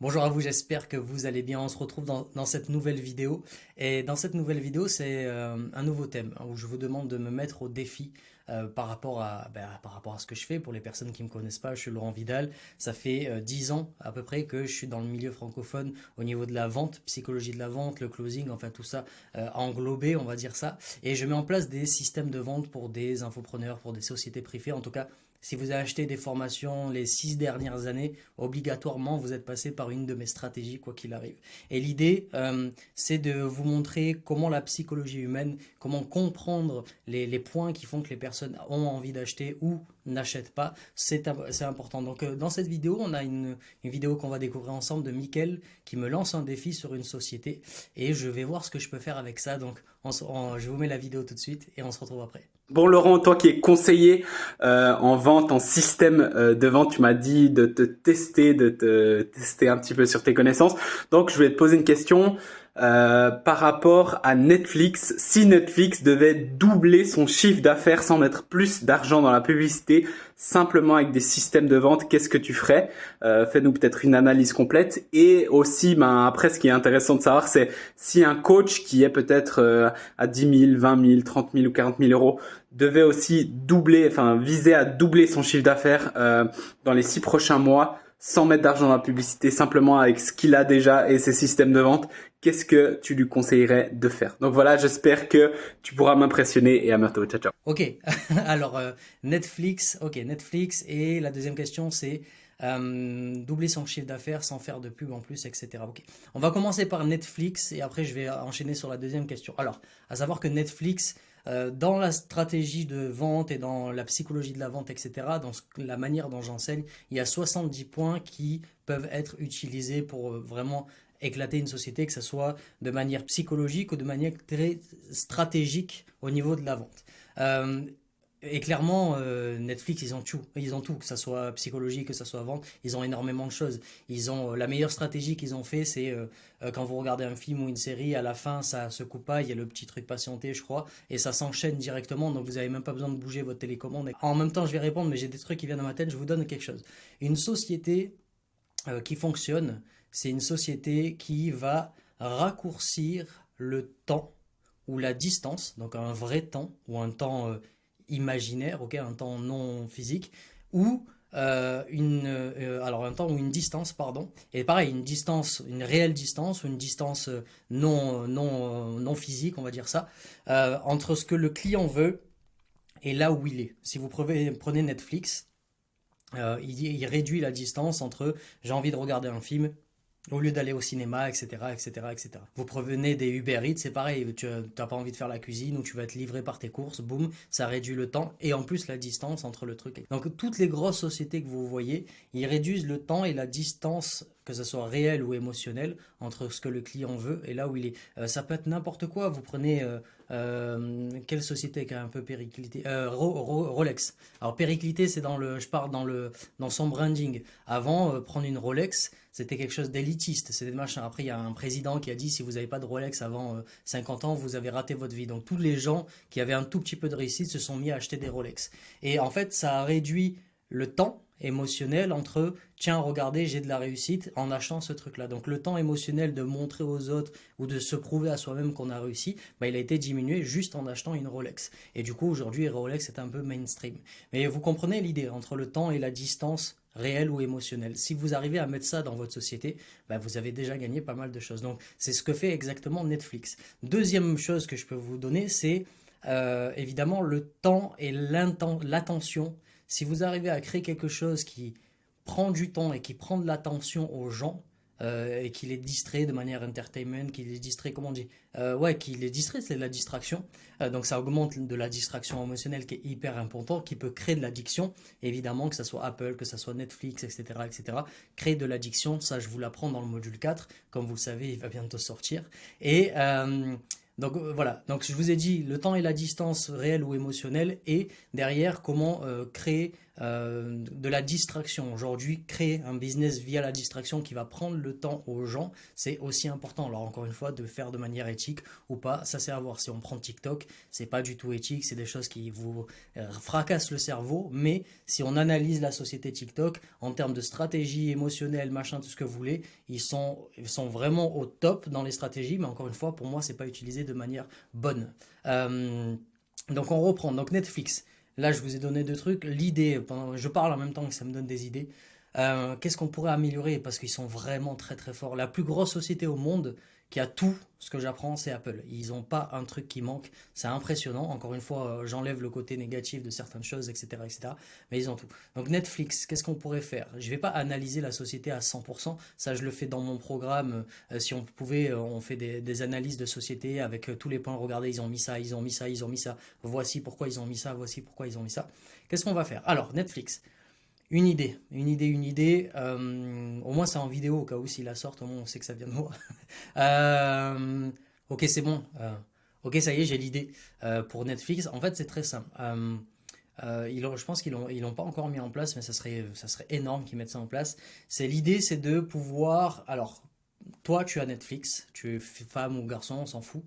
Bonjour à vous, j'espère que vous allez bien. On se retrouve dans cette nouvelle vidéo. Et dans cette nouvelle vidéo, c'est un nouveau thème où je vous demande de me mettre au défi par rapport à ce que je fais. Pour les personnes qui ne me connaissent pas, je suis Laurent Vidal. Ça fait 10 ans à peu près que je suis dans le milieu francophone au niveau de la vente, psychologie de la vente, le closing, enfin tout ça englobé, on va dire ça. Et je mets en place des systèmes de vente pour des infopreneurs, pour des sociétés privées. En tout cas, si vous avez acheté des formations les 6 dernières années, obligatoirement, vous êtes passé par une de mes stratégies, quoi qu'il arrive. Et l'idée, c'est de vous montrer comment la psychologie humaine, comment comprendre les points qui font que les personnes ont envie d'acheter ou n'achètent pas, c'est important. Donc, dans cette vidéo, on a une vidéo qu'on va découvrir ensemble de Mickaël qui me lance un défi sur une société et je vais voir ce que je peux faire avec ça. Donc, je vous mets la vidéo tout de suite et on se retrouve après. Bon Laurent, toi qui es conseiller en vente, en système de vente, tu m'as dit de te tester un petit peu sur tes connaissances. Donc je vais te poser une question par rapport à Netflix. Si Netflix devait doubler son chiffre d'affaires sans mettre plus d'argent dans la publicité, simplement avec des systèmes de vente, qu'est-ce que tu ferais? Fais-nous peut-être une analyse complète. Et aussi, après, ce qui est intéressant de savoir, c'est si un coach qui est peut-être à 10 000, 20 000, 30 000 ou 40 000 euros devait aussi doubler, enfin viser à doubler son chiffre d'affaires dans les 6 prochains mois, sans mettre d'argent dans la publicité, simplement avec ce qu'il a déjà et ses systèmes de vente, qu'est-ce que tu lui conseillerais de faire? Donc voilà, j'espère que tu pourras m'impressionner et à bientôt. Ciao, ciao. Ok, alors Netflix et la deuxième question c'est doubler son chiffre d'affaires sans faire de pub en plus, etc. Ok, on va commencer par Netflix et après je vais enchaîner sur la deuxième question. Alors, à savoir que Netflix, dans la stratégie de vente et dans la psychologie de la vente, etc., la manière dont j'enseigne, il y a 70 points qui peuvent être utilisés pour vraiment éclater une société, que ce soit de manière psychologique ou de manière très stratégique au niveau de la vente. Euh, et clairement, Netflix, ils ont tout, que ça soit psychologie, que ça soit vente, ils ont énormément de choses. Ils ont la meilleure stratégie qu'ils ont fait, c'est quand vous regardez un film ou une série, à la fin, ça se coupe pas, il y a le petit truc patienté, je crois, et ça s'enchaîne directement, donc vous avez même pas besoin de bouger votre télécommande. En même temps, je vais répondre, mais j'ai des trucs qui viennent dans ma tête, je vous donne quelque chose. Une société qui fonctionne, c'est une société qui va raccourcir le temps ou la distance, donc un vrai temps ou un temps imaginaire, ok, un temps non physique, ou alors un temps ou une distance, pardon, et pareil, une distance, une réelle distance ou une distance non physique, on va dire ça, entre ce que le client veut et là où il est. Si vous prenez Netflix, il réduit la distance entre j'ai envie de regarder un film au lieu d'aller au cinéma, etc., etc., etc. Vous provenez des Uber Eats, c'est pareil, tu n'as pas envie de faire la cuisine ou tu vas être livré par tes courses, boum, ça réduit le temps et en plus la distance entre le truc. Donc toutes les grosses sociétés que vous voyez, ils réduisent le temps et la distance, que ce soit réel ou émotionnel, entre ce que le client veut et là où il est. Ça peut être n'importe quoi, vous prenez quelle société qui a un peu périclité, Rolex. Alors périclité, c'est je pars dans son branding. Avant, prendre une Rolex, c'était quelque chose d'élitiste, c'était machin. Après, il y a un président qui a dit si vous n'avez pas de Rolex avant 50 ans, vous avez raté votre vie. Donc tous les gens qui avaient un tout petit peu de réussite se sont mis à acheter des Rolex. Et en fait, ça a réduit le temps émotionnel entre tiens regardez j'ai de la réussite en achetant ce truc là, donc le temps émotionnel de montrer aux autres ou de se prouver à soi-même qu'on a réussi, bah, il a été diminué juste en achetant une Rolex et du coup aujourd'hui Rolex est un peu mainstream, mais vous comprenez l'idée entre le temps et la distance réelle ou émotionnelle. Si vous arrivez à mettre ça dans votre société, bah, vous avez déjà gagné pas mal de choses. Donc c'est ce que fait exactement Netflix. Deuxième chose que je peux vous donner, c'est évidemment le temps et l'attention. Si vous arrivez à créer quelque chose qui prend du temps et qui prend de l'attention aux gens, et qui les distrait de manière entertainment, qui les distrait, comment on dit, ouais, qui les distrait, c'est de la distraction. Donc ça augmente de la distraction émotionnelle qui est hyper important, qui peut créer de l'addiction. Évidemment, que ce soit Apple, que ce soit Netflix, etc., etc. Créer de l'addiction, ça je vous l'apprends dans le module 4. Comme vous le savez, il va bientôt sortir. Et donc voilà, donc je vous ai dit le temps et la distance réelle ou émotionnelle et derrière comment créer de la distraction. Aujourd'hui, créer un business via la distraction qui va prendre le temps aux gens, c'est aussi important. Alors encore une fois, de faire de manière éthique ou pas, ça c'est à voir. Si on prend TikTok, c'est pas du tout éthique, c'est des choses qui vous fracassent le cerveau, mais si on analyse la société TikTok, en termes de stratégie émotionnelle, machin, tout ce que vous voulez, ils sont vraiment au top dans les stratégies, mais encore une fois, pour moi, c'est pas utilisé de manière bonne. Euh, donc on reprend, donc Netflix. Là, je vous ai donné deux trucs. L'idée, je parle en même temps que ça me donne des idées. Qu'est-ce qu'on pourrait améliorer? Parce qu'ils sont vraiment très très forts. La plus grosse société au monde qui a tout ce que j'apprends, c'est Apple. Ils n'ont pas un truc qui manque. C'est impressionnant. Encore une fois, j'enlève le côté négatif de certaines choses, etc., etc. Mais ils ont tout. Donc Netflix, qu'est-ce qu'on pourrait faire? Je ne vais pas analyser la société à 100%. Ça, je le fais dans mon programme. Si on pouvait, on fait des analyses de société avec tous les points. Regardez, ils ont mis ça, ils ont mis ça, ils ont mis ça. Voici pourquoi ils ont mis ça, voici pourquoi ils ont mis ça. Qu'est-ce qu'on va faire? Alors, Netflix. Une idée. Au moins, c'est en vidéo, au cas où s'il la sortent, au moins on sait que ça vient de moi. Euh, ok, c'est bon. Ok, ça y est, j'ai l'idée pour Netflix. En fait, c'est très simple. Je pense ils l'ont pas encore mis en place, mais ça serait énorme qu'ils mettent ça en place. L'idée, c'est de pouvoir. Alors, toi, tu as Netflix, tu es femme ou garçon, on s'en fout,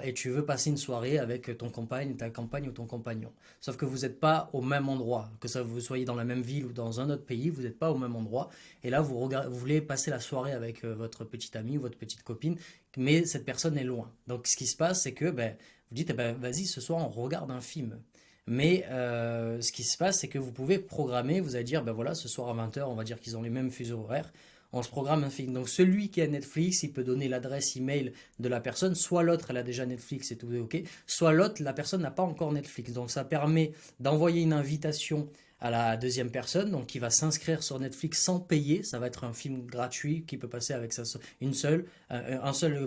et tu veux passer une soirée avec ton compagne, ta compagne ou ton compagnon. Sauf que vous n'êtes pas au même endroit, que ça vous soyez dans la même ville ou dans un autre pays, vous n'êtes pas au même endroit. Et là, vous voulez passer la soirée avec votre petite amie ou votre petite copine, mais cette personne est loin. Donc, ce qui se passe, c'est que ben, vous dites, eh ben, vas-y, ce soir, on regarde un film. Mais ce qui se passe, c'est que vous pouvez programmer, vous allez dire, ben voilà, ce soir à 20 h, on va dire qu'ils ont les mêmes fuseaux horaires, on se programme un film. Donc celui qui a Netflix, il peut donner l'adresse email de la personne, soit l'autre, elle a déjà Netflix et tout est ok, soit l'autre, la personne n'a pas encore Netflix. Donc ça permet d'envoyer une invitation à la deuxième personne, donc qui va s'inscrire sur Netflix sans payer. Ça va être un film gratuit qui peut passer avec un seul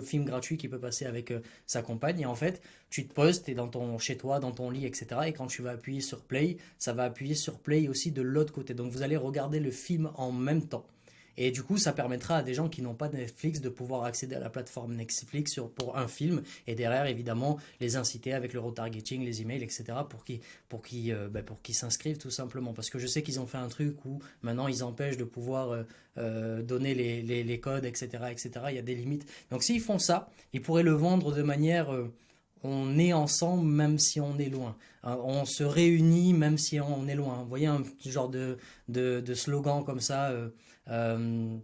film gratuit qui peut passer avec sa compagne. Et en fait, tu te poses, tu es chez toi, dans ton lit, etc. Et quand tu vas appuyer sur Play, ça va appuyer sur Play aussi de l'autre côté. Donc vous allez regarder le film en même temps. Et du coup, ça permettra à des gens qui n'ont pas de Netflix de pouvoir accéder à la plateforme Netflix pour un film et derrière, évidemment, les inciter avec le retargeting, les emails, etc. Pour qu'ils s'inscrivent tout simplement. Parce que je sais qu'ils ont fait un truc où maintenant ils empêchent de pouvoir donner les codes, etc., etc. Il y a des limites. Donc s'ils font ça, ils pourraient le vendre de manière on est ensemble même si on est loin. On se réunit même si on est loin. Vous voyez un genre de slogan comme ça. Euh,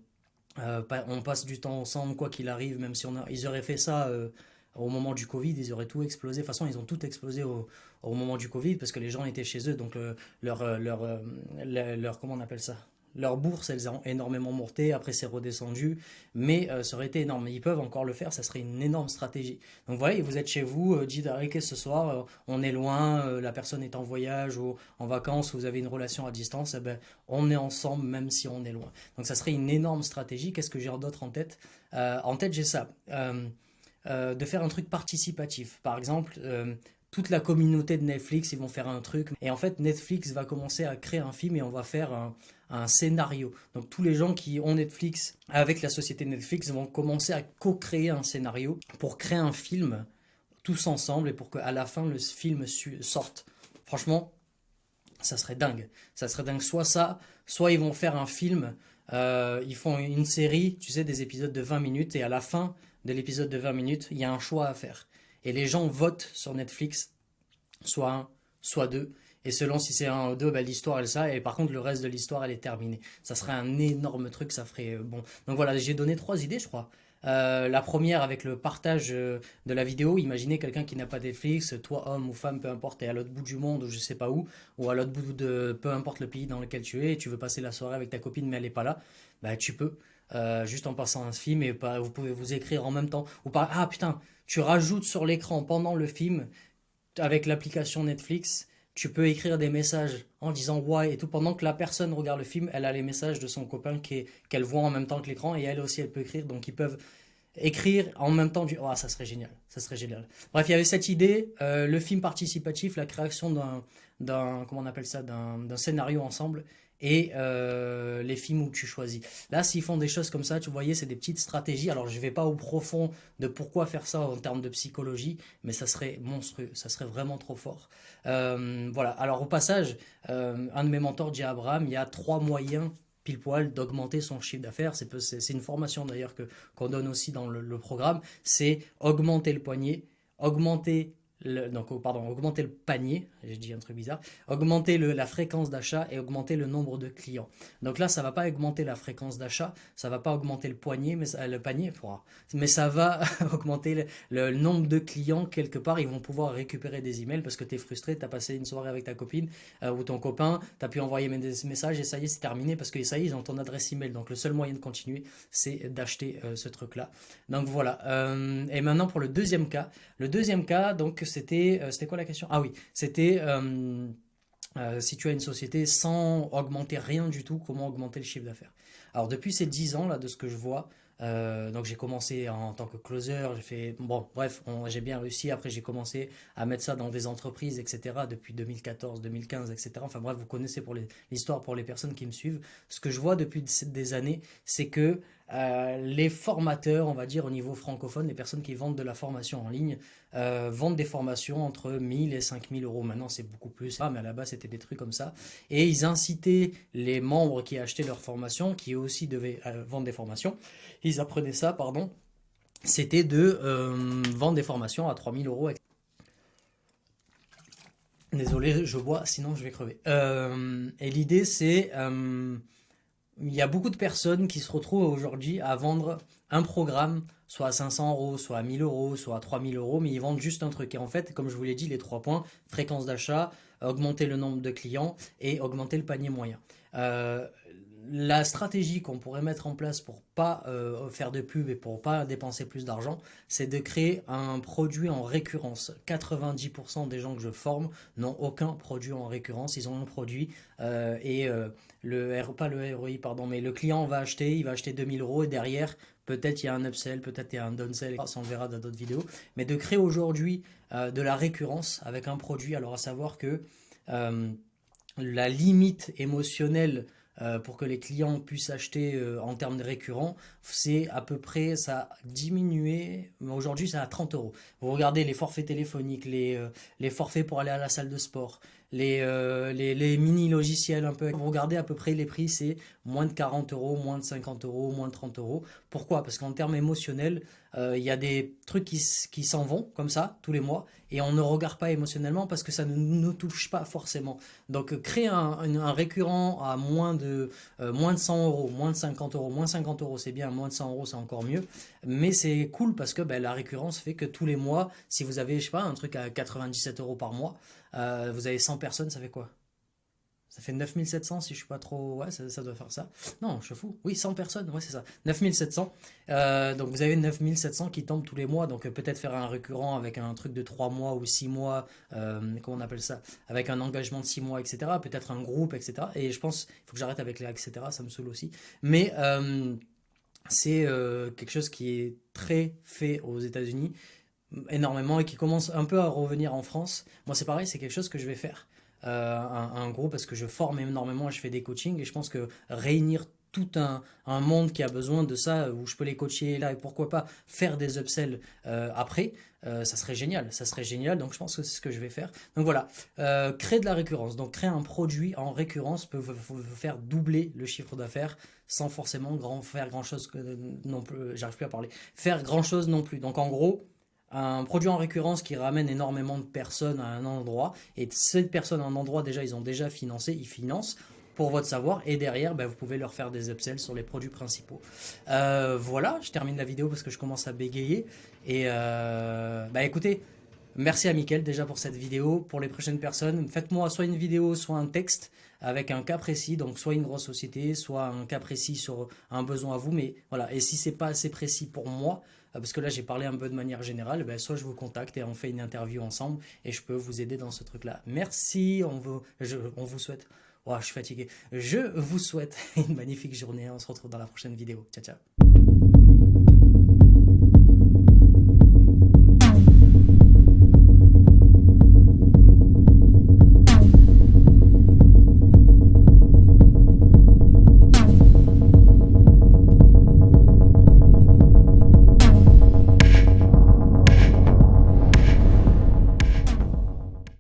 on passe du temps ensemble quoi qu'il arrive, même si ils auraient fait ça au moment du Covid, ils auraient tout explosé. De toute façon, ils ont tout explosé au moment du Covid parce que les gens étaient chez eux. Donc comment on appelle ça? Leur bourse, elles ont énormément monté, après c'est redescendu, mais ça aurait été énorme. Ils peuvent encore le faire, ça serait une énorme stratégie. Donc voilà, vous êtes chez vous, dites, ah, ok, ce soir, on est loin, la personne est en voyage ou en vacances, vous avez une relation à distance, eh ben, on est ensemble même si on est loin. Donc ça serait une énorme stratégie. Qu'est-ce que j'ai d'autre en tête? En tête, j'ai ça. De faire un truc participatif. Par exemple, toute la communauté de Netflix, ils vont faire un truc. Et en fait, Netflix va commencer à créer un film et on va faire un scénario. Donc tous les gens qui ont Netflix avec la société Netflix vont commencer à co-créer un scénario pour créer un film tous ensemble et pour qu'à la fin le film sorte. Franchement, ça serait dingue. Ça serait dingue. Soit ça, soit ils vont faire un film. Ils font une série, tu sais, des épisodes de 20 minutes et à la fin de l'épisode de 20 minutes, il y a un choix à faire. Et les gens votent sur Netflix, soit un, soit deux. Et selon si c'est un ou deux, ben, l'histoire elle ça. Et par contre, le reste de l'histoire elle est terminée. Ça serait un énorme truc, ça ferait bon. Donc voilà, j'ai donné trois idées, je crois. La première avec le partage de la vidéo. Imaginez quelqu'un qui n'a pas Netflix, toi homme ou femme, peu importe, t'es à l'autre bout du monde ou je sais pas où, ou à l'autre bout de peu importe le pays dans lequel tu es, et tu veux passer la soirée avec ta copine mais elle est pas là, bah tu peux. Juste en passant un film et vous pouvez vous écrire en même temps. Ah putain, tu rajoutes sur l'écran pendant le film avec l'application Netflix, tu peux écrire des messages en disant ouais et tout pendant que la personne regarde le film, elle a les messages de son copain qu'elle voit en même temps que l'écran et elle aussi elle peut écrire donc ils peuvent écrire en même temps du oh ça serait génial, ça serait génial. Bref, il y avait cette idée, le film participatif, la création d'un comment on appelle ça d'un scénario ensemble et les films où tu choisis. Là, s'ils font des choses comme ça, tu voyais, c'est des petites stratégies. Alors, je ne vais pas au profond de pourquoi faire ça en termes de psychologie, mais ça serait monstrueux, ça serait vraiment trop fort. Voilà. Alors, au passage, un de mes mentors dit à Abraham, il y a trois moyens pile poil d'augmenter son chiffre d'affaires. C'est une formation d'ailleurs qu'on donne aussi dans le programme. C'est augmenter le poignet, augmenter augmenter le panier, j'ai dit un truc bizarre, augmenter la fréquence d'achat et augmenter le nombre de clients. Donc là, ça va pas augmenter la fréquence d'achat, ça va pas augmenter le poignet, le panier, mais ça va augmenter le nombre de clients quelque part. Ils vont pouvoir récupérer des emails parce que tu es frustré, tu as passé une soirée avec ta copine ou ton copain, tu as pu envoyer des messages et ça y est, c'est terminé parce que ça y est, ils ont ton adresse email. Donc le seul moyen de continuer, c'est d'acheter ce truc-là. Donc voilà. Et maintenant pour le deuxième cas. Le deuxième cas, donc c'était quoi la question? Ah oui, c'était si tu as une société sans augmenter rien du tout, comment augmenter le chiffre d'affaires? Alors depuis ces 10 ans là, de ce que je vois, donc j'ai commencé en tant que closer, j'ai fait bon bref, j'ai bien réussi. Après j'ai commencé à mettre ça dans des entreprises, etc. Depuis 2014, 2015, etc. Enfin bref, vous connaissez pour l'histoire pour les personnes qui me suivent. Ce que je vois depuis des années, c'est que les formateurs, on va dire au niveau francophone, les personnes qui vendent de la formation en ligne, vendent des formations entre 1000 et 5000 euros. Maintenant, c'est beaucoup plus, mais à la base, c'était des trucs comme ça. Et ils incitaient les membres qui achetaient leur formation, qui eux aussi devaient vendre des formations, ils apprenaient ça, pardon, c'était de vendre des formations à 3000 euros. Désolé, je bois, sinon je vais crever. Et l'idée, c'est il y a beaucoup de personnes qui se retrouvent aujourd'hui à vendre un programme, soit à 500 euros, soit à 1000 euros, soit à 3000 euros, mais ils vendent juste un truc. Et en fait, comme je vous l'ai dit, les 3 points, fréquence d'achat, augmenter le nombre de clients et augmenter le panier moyen. Euh, la stratégie qu'on pourrait mettre en place pour pas faire de pub et pour pas dépenser plus d'argent, c'est de créer un produit en récurrence. 90% des gens que je forme n'ont aucun produit en récurrence, ils ont un produit pas le ROI, pardon, mais le client va acheter, il va acheter 2000 euros et derrière, peut-être il y a un upsell, peut-être il y a un downsell, ça on le verra dans d'autres vidéos. Mais de créer aujourd'hui de la récurrence avec un produit, alors à savoir que euh, la limite émotionnelle pour que les clients puissent acheter en termes de récurrents, c'est à peu près, ça a diminué, mais aujourd'hui c'est à 30 euros. Vous regardez les forfaits téléphoniques, les forfaits pour aller à la salle de sport, les mini logiciels un peu, vous regardez à peu près les prix, c'est moins de 40 euros, moins de 50 euros, moins de 30 euros. Pourquoi? Parce qu'en termes émotionnels, il y a des trucs qui s'en vont comme ça tous les mois et on ne regarde pas émotionnellement parce que ça ne nous touche pas forcément. Donc créer un récurrent à moins de 100 euros, moins de 50 euros c'est bien, moins de 100 euros c'est encore mieux. Mais c'est cool parce que la récurrence fait que tous les mois, si vous avez, je sais pas, un truc à 97 euros par mois, vous avez 100 personnes, ça fait quoi? Ça fait 9700 si je suis pas trop. Ouais, ça doit faire ça. Non, je suis fou. Oui, 100 personnes, ouais, c'est ça. 9700. Donc vous avez 9700 qui tombent tous les mois. Donc peut-être faire un récurrent avec un truc de 3 mois ou 6 mois. Comment on appelle ça? Avec un engagement de 6 mois, etc. Peut-être un groupe, etc. Et je pense, il faut que j'arrête avec les etc. Ça me saoule aussi. Mais c'est quelque chose qui est très fait aux États-Unis énormément et qui commence un peu à revenir en France. Moi, c'est pareil, c'est quelque chose que je vais faire. Un groupe parce que je forme énormément et je fais des coachings et je pense que réunir tout un monde qui a besoin de ça, où je peux les coacher là et pourquoi pas faire des upsells après, ça serait génial. Ça serait génial, donc je pense que c'est ce que je vais faire. Donc voilà, créer de la récurrence. Donc créer un produit en récurrence peut vous faire doubler le chiffre d'affaires sans forcément faire grand chose non plus. J'arrive plus à parler. Faire grand chose non plus. Donc en gros, un produit en récurrence qui ramène énormément de personnes à un endroit. Et ces personnes à un endroit, déjà, ils ont déjà financé, ils financent pour votre savoir. Et derrière, vous pouvez leur faire des upsells sur les produits principaux. Voilà, je termine la vidéo parce que je commence à bégayer. Et écoutez, merci à Mickaël déjà pour cette vidéo. Pour les prochaines personnes, faites-moi soit une vidéo, soit un texte avec un cas précis, donc soit une grosse société, soit un cas précis sur un besoin à vous. Mais voilà, et si c'est pas assez précis pour moi, parce que là j'ai parlé un peu de manière générale, soit je vous contacte et on fait une interview ensemble et je peux vous aider dans ce truc-là. Merci, on vous souhaite, oh, je suis fatigué, je vous souhaite une magnifique journée, on se retrouve dans la prochaine vidéo, ciao ciao.